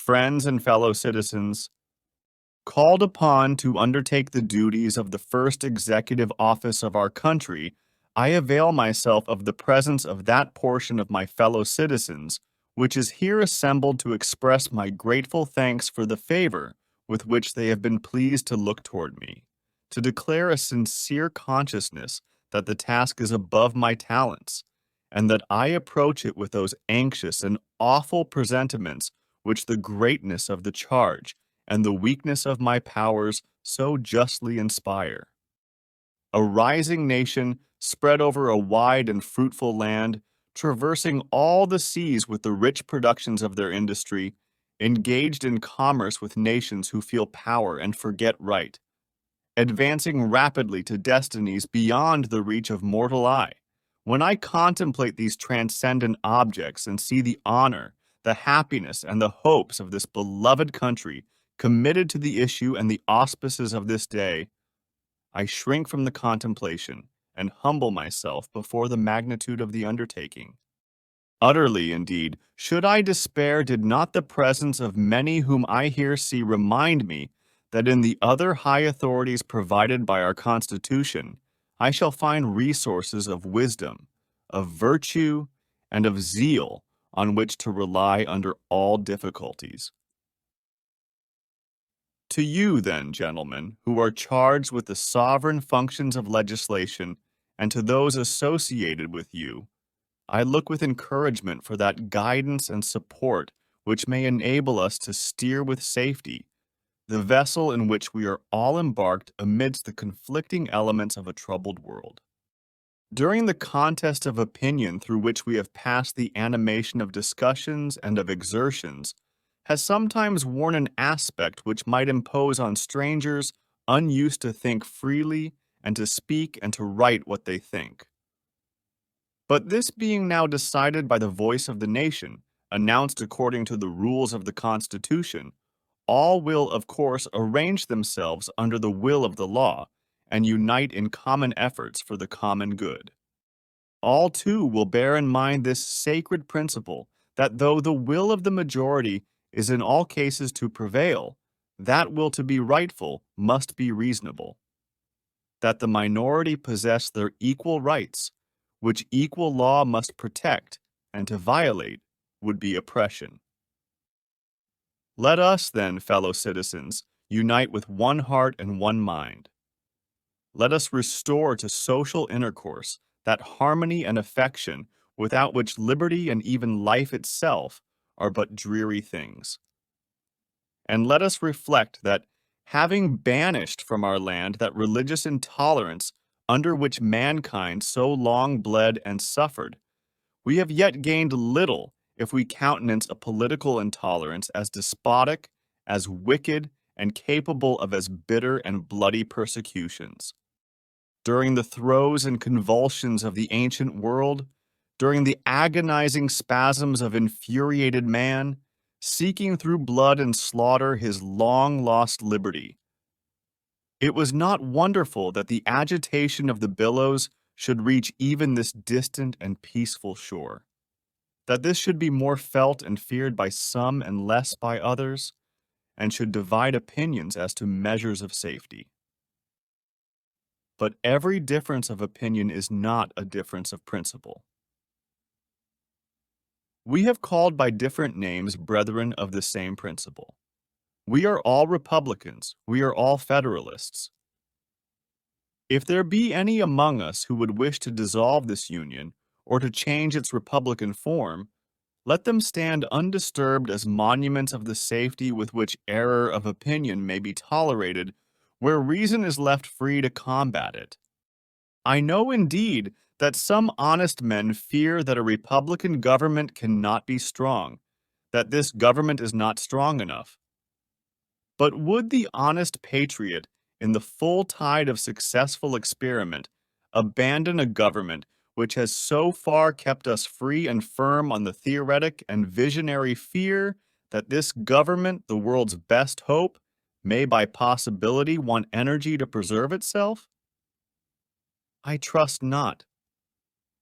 friends and fellow citizens, called upon to undertake the duties of the first executive office of our country, I avail myself of the presence of that portion of my fellow citizens which is here assembled to express my grateful thanks for the favor with which they have been pleased to look toward me, to declare a sincere consciousness that the task is above my talents, and that I approach it with those anxious and awful presentiments which the greatness of the charge and the weakness of my powers so justly inspire. A rising nation spread over a wide and fruitful land, traversing all the seas with the rich productions of their industry, engaged in commerce with nations who feel power and forget right, advancing rapidly to destinies beyond the reach of mortal eye. When I contemplate these transcendent objects and see the honor, the happiness, and the hopes of this beloved country committed to the issue and the auspices of this day, I shrink from the contemplation and humble myself before the magnitude of the undertaking. Utterly, indeed, should I despair did not the presence of many whom I here see remind me that in the other high authorities provided by our Constitution, I shall find resources of wisdom, of virtue, and of zeal on which to rely under all difficulties. To you, then, gentlemen, who are charged with the sovereign functions of legislation, and to those associated with you, I look with encouragement for that guidance and support which may enable us to steer with safety the vessel in which we are all embarked amidst the conflicting elements of a troubled world. During the contest of opinion through which we have passed, the animation of discussions and of exertions has sometimes worn an aspect which might impose on strangers unused to think freely and to speak and to write what they think. But this being now decided by the voice of the nation, announced according to the rules of the Constitution, all will, of course, arrange themselves under the will of the law and unite in common efforts for the common good. All, too, will bear in mind this sacred principle that though the will of the majority is in all cases to prevail, that will to be rightful must be reasonable. That the minority possess their equal rights, which equal law must protect, and to violate would be oppression. Let us, then, fellow citizens, unite with one heart and one mind. Let us restore to social intercourse that harmony and affection without which liberty and even life itself are but dreary things. And let us reflect that, having banished from our land that religious intolerance under which mankind so long bled and suffered, we have yet gained little if we countenance a political intolerance as despotic, as wicked, and capable of as bitter and bloody persecutions. During the throes and convulsions of the ancient world, during the agonizing spasms of infuriated man, seeking through blood and slaughter his long-lost liberty, it was not wonderful that the agitation of the billows should reach even this distant and peaceful shore, that this should be more felt and feared by some and less by others, and should divide opinions as to measures of safety. But every difference of opinion is not a difference of principle. We have called by different names brethren of the same principle. We are all Republicans, we are all Federalists. If there be any among us who would wish to dissolve this union, or to change its Republican form, let them stand undisturbed as monuments of the safety with which error of opinion may be tolerated where reason is left free to combat it. I know indeed that some honest men fear that a Republican government cannot be strong, that this government is not strong enough. But would the honest patriot, in the full tide of successful experiment, abandon a government which has so far kept us free and firm on the theoretic and visionary fear that this government, the world's best hope, may by possibility want energy to preserve itself? I trust not.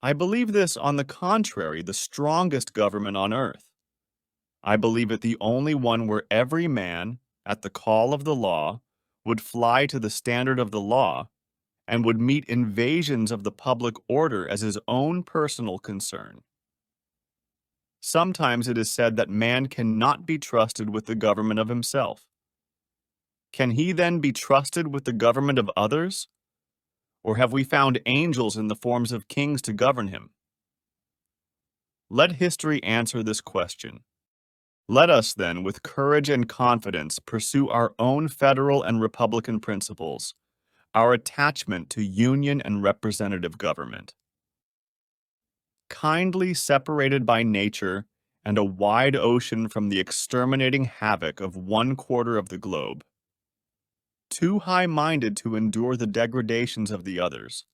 I believe this, on the contrary, the strongest government on earth. I believe it the only one where every man, at the call of the law, would fly to the standard of the law and would meet invasions of the public order as his own personal concern. Sometimes it is said that man cannot be trusted with the government of himself. Can he then be trusted with the government of others? Or have we found angels in the forms of kings to govern him? Let history answer this question. Let us, then, with courage and confidence, pursue our own federal and republican principles, our attachment to union and representative government. Kindly separated by nature and a wide ocean from the exterminating havoc of 1/4 of the globe, too high-minded to endure the degradations of the others,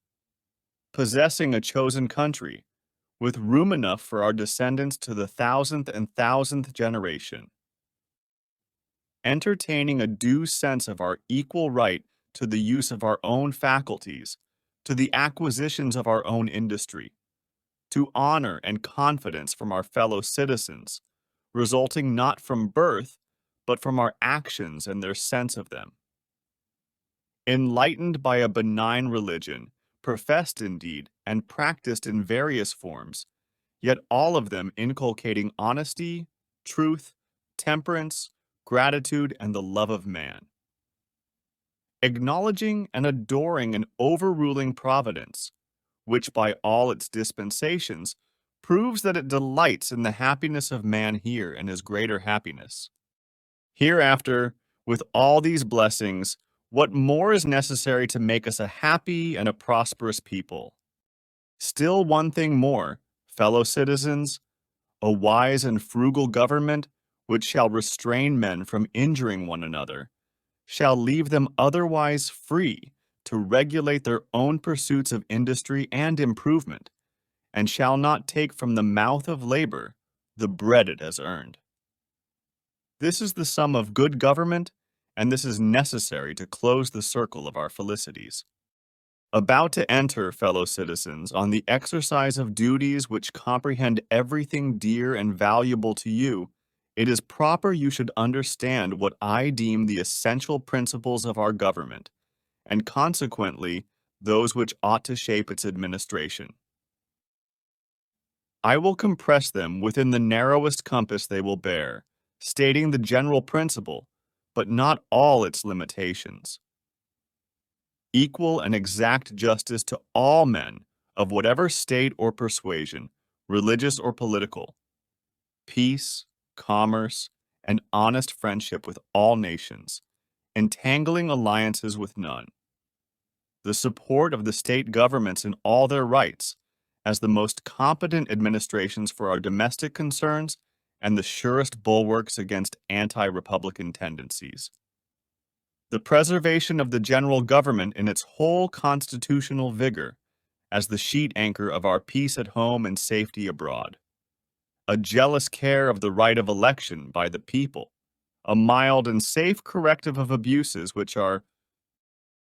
possessing a chosen country, with room enough for our descendants to the 1,000th generation, entertaining a due sense of our equal right to the use of our own faculties, to the acquisitions of our own industry, to honor and confidence from our fellow citizens, resulting not from birth, but from our actions and their sense of them. Enlightened by a benign religion, professed indeed and practiced in various forms, yet all of them inculcating honesty, truth, temperance, gratitude, and the love of man. Acknowledging and adoring an overruling providence, which by all its dispensations proves that it delights in the happiness of man here and his greater happiness. Hereafter, with all these blessings, what more is necessary to make us a happy and a prosperous people? Still one thing more, fellow citizens, a wise and frugal government, which shall restrain men from injuring one another, shall leave them otherwise free to regulate their own pursuits of industry and improvement, and shall not take from the mouth of labor the bread it has earned. This is the sum of good government, and this is necessary to close the circle of our felicities. About to enter, fellow citizens, on the exercise of duties which comprehend everything dear and valuable to you, it is proper you should understand what I deem the essential principles of our government, and consequently those which ought to shape its administration. I will compress them within the narrowest compass they will bear, stating the general principle, but not all its limitations. Equal and exact justice to all men of whatever state or persuasion, religious or political, peace, commerce, and honest friendship with all nations, entangling alliances with none. The support of the state governments in all their rights, as the most competent administrations for our domestic concerns and the surest bulwarks against anti-republican tendencies. The preservation of the general government in its whole constitutional vigor, as the sheet anchor of our peace at home and safety abroad. A jealous care of the right of election by the people, a mild and safe corrective of abuses which are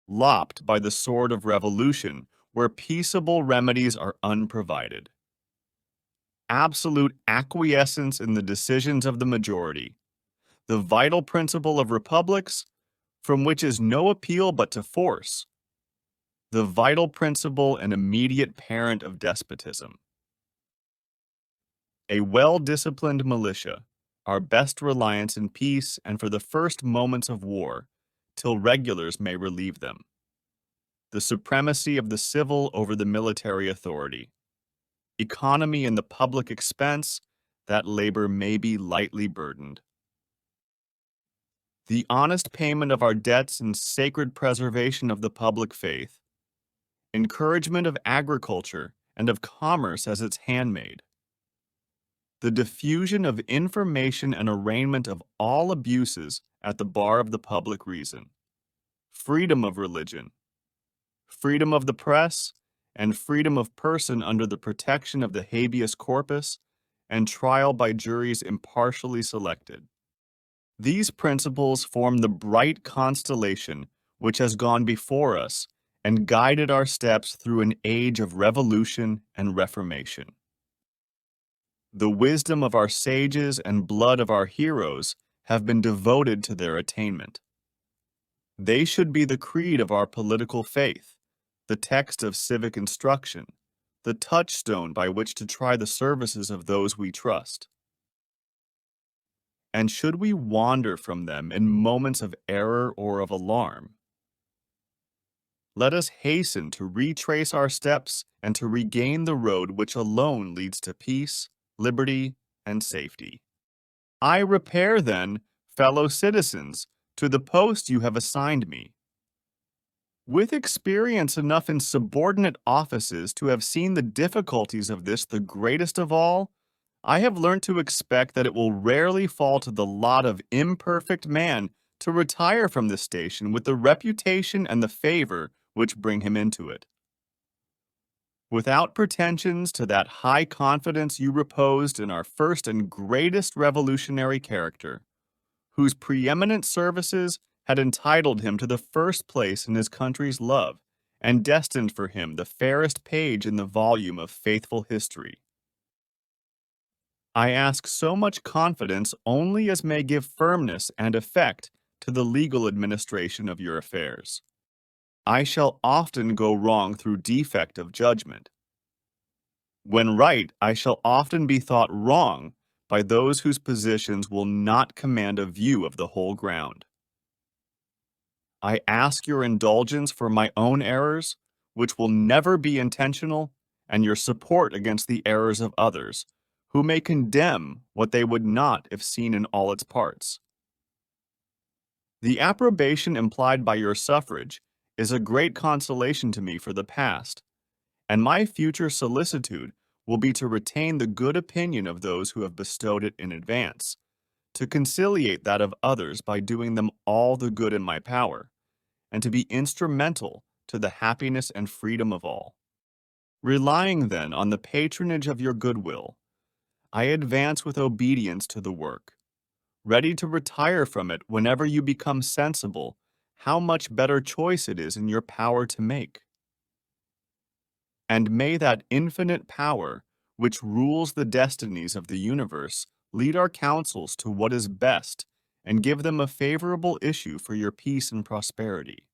lopped by the sword of revolution where peaceable remedies are unprovided. Absolute acquiescence in the decisions of the majority, the vital principle of republics, from which is no appeal but to force, the vital principle and immediate parent of despotism. A well-disciplined militia, our best reliance in peace and for the first moments of war, till regulars may relieve them. The supremacy of the civil over the military authority. Economy in the public expense, that labor may be lightly burdened. The honest payment of our debts and sacred preservation of the public faith. Encouragement of agriculture and of commerce as its handmaid. The diffusion of information and arraignment of all abuses at the bar of the public reason. Freedom of religion. Freedom of the press, and freedom of person under the protection of the habeas corpus, and trial by juries impartially selected. These principles form the bright constellation which has gone before us and guided our steps through an age of revolution and reformation. The wisdom of our sages and blood of our heroes have been devoted to their attainment. They should be the creed of our political faith, the text of civic instruction, the touchstone by which to try the services of those we trust. And should we wander from them in moments of error or of alarm, let us hasten to retrace our steps and to regain the road which alone leads to peace, liberty, and safety. I repair, then, fellow citizens, to the post you have assigned me. With experience enough in subordinate offices to have seen the difficulties of this the greatest of all, I have learned to expect that it will rarely fall to the lot of imperfect man to retire from this station with the reputation and the favor which bring him into it. Without pretensions to that high confidence you reposed in our first and greatest revolutionary character, whose preeminent services had entitled him to the first place in his country's love, and destined for him the fairest page in the volume of faithful history. I ask so much confidence only as may give firmness and effect to the legal administration of your affairs. I shall often go wrong through defect of judgment. When right, I shall often be thought wrong by those whose positions will not command a view of the whole ground. I ask your indulgence for my own errors, which will never be intentional, and your support against the errors of others, who may condemn what they would not if seen in all its parts. The approbation implied by your suffrage is a great consolation to me for the past, and my future solicitude will be to retain the good opinion of those who have bestowed it in advance, to conciliate that of others by doing them all the good in my power, and to be instrumental to the happiness and freedom of all. Relying then on the patronage of your goodwill, I advance with obedience to the work, ready to retire from it whenever you become sensible how much better choice it is in your power to make. And may that infinite power, which rules the destinies of the universe, lead our counsels to what is best, and give them a favorable issue for your peace and prosperity.